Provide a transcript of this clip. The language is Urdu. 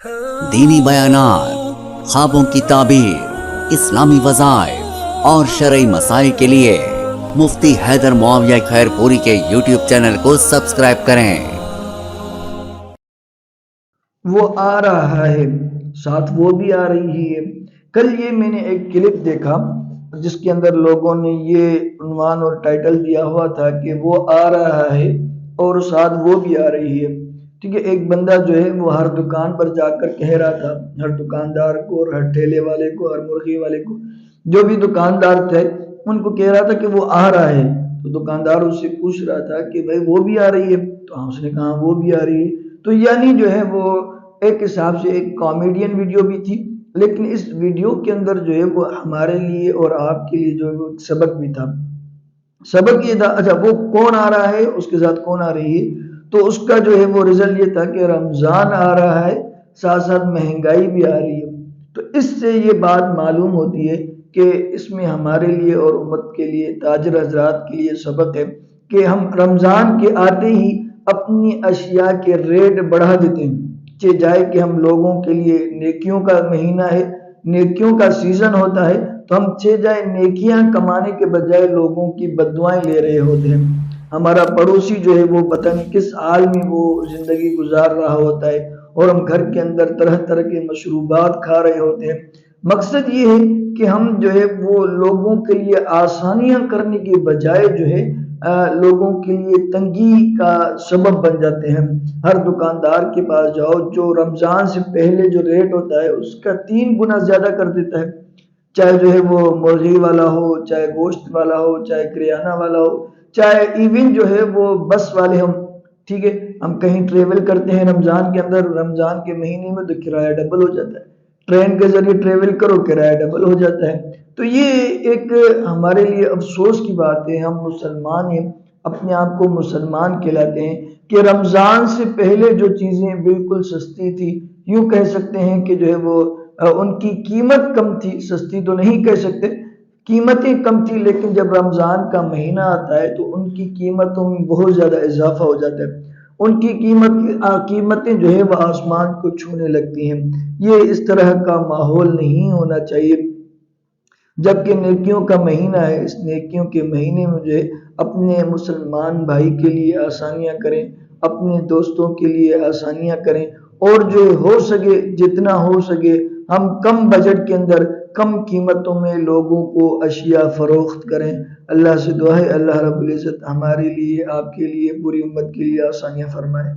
دینی بیانات، خوابوں کی تعبیر، اسلامی وظائف اور شرعی مسائل کے لیے مفتی حیدر معاویہ خیر پوری کے یوٹیوب چینل کو سبسکرائب کریں۔ وہ آ رہا ہے، ساتھ وہ بھی آ رہی ہے۔ کل یہ میں نے ایک کلپ دیکھا جس کے اندر لوگوں نے یہ عنوان اور ٹائٹل دیا ہوا تھا کہ وہ آ رہا ہے اور ساتھ وہ بھی آ رہی ہے۔ ٹھیک ہے، ایک بندہ جو ہے وہ ہر دکان پر جا کر کہہ رہا تھا، ہر دکاندار کو اور ہر ٹھیلے والے کو، ہر مرغی والے کو، جو بھی دکاندار تھے ان کو کہہ رہا تھا کہ وہ آ رہا ہے۔ تو دکاندار اس سے پوچھ رہا تھا کہ بھائی وہ بھی آ رہی ہے؟ تو اس نے کہا وہ بھی آ رہی ہے۔ تو یعنی جو ہے وہ ایک حساب سے ایک کامیڈین ویڈیو بھی تھی، لیکن اس ویڈیو کے اندر جو ہے وہ ہمارے لیے اور آپ کے لیے جو ہے وہ سبق بھی تھا۔ سبق یہ تھا، اچھا وہ کون آ رہا ہے، اس کے ساتھ کون آ رہی ہے؟ تو اس کا جو ہے وہ رزلٹ یہ تھا کہ رمضان آ رہا ہے، ساتھ ساتھ مہنگائی بھی آ رہی ہے۔ تو اس سے یہ بات معلوم ہوتی ہے کہ اس میں ہمارے لیے اور امت کے لیے، تاجر حضرات کے لیے سبق ہے کہ ہم رمضان کے آتے ہی اپنی اشیاء کے ریٹ بڑھا دیتے ہیں۔ چہ جائے کہ ہم لوگوں کے لیے نیکیوں کا مہینہ ہے، نیکیوں کا سیزن ہوتا ہے، تو ہم چہ جائے نیکیاں کمانے کے بجائے لوگوں کی بددعائیں لے رہے ہوتے ہیں۔ ہمارا پڑوسی جو ہے وہ پتہ نہیں کس حال میں وہ زندگی گزار رہا ہوتا ہے اور ہم گھر کے اندر طرح طرح کے مشروبات کھا رہے ہوتے ہیں۔ مقصد یہ ہے کہ ہم جو ہے وہ لوگوں کے لیے آسانیاں کرنے کے بجائے جو ہے لوگوں کے لیے تنگی کا سبب بن جاتے ہیں۔ ہر دکاندار کے پاس جاؤ، جو رمضان سے پہلے جو ریٹ ہوتا ہے اس کا 3 گنا زیادہ کر دیتا ہے، چاہے جو ہے وہ مرغی والا ہو، چاہے گوشت والا ہو، چاہے کریانہ والا ہو، چاہے ایون جو ہے وہ بس والے ہم۔ ٹھیک ہے، ہم کہیں ٹریول کرتے ہیں رمضان کے اندر، رمضان کے مہینے میں تو کرایہ ڈبل ہو جاتا ہے، ٹرین کے ذریعے ٹریول کرو کرایہ ڈبل ہو جاتا ہے۔ تو یہ ایک ہمارے لیے افسوس کی بات ہے، ہم مسلمان ہیں، اپنے آپ کو مسلمان کہلاتے ہیں، کہ رمضان سے پہلے جو چیزیں بالکل سستی تھی، یوں کہہ سکتے ہیں کہ جو ہے وہ ان کی قیمت کم تھی، سستی تو نہیں کہہ سکتے، قیمتیں کم تھی، لیکن جب رمضان کا مہینہ آتا ہے تو ان کی قیمتوں میں بہت زیادہ اضافہ ہو جاتا ہے، ان کی قیمتیں جو ہے وہ آسمان کو چھونے لگتی ہیں۔ یہ اس طرح کا ماحول نہیں ہونا چاہیے، جبکہ نیکیوں کا مہینہ ہے۔ اس نیکیوں کے مہینے میں جو ہے اپنے مسلمان بھائی کے لیے آسانیاں کریں، اپنے دوستوں کے لیے آسانیاں کریں، اور جو ہو سکے جتنا ہو سکے ہم کم بجٹ کے اندر کم قیمتوں میں لوگوں کو اشیاء فروخت کریں۔ اللہ سے دعا ہے اللہ رب العزت ہمارے لیے، آپ کے لیے، پوری امت کے لیے آسانیاں فرمائے۔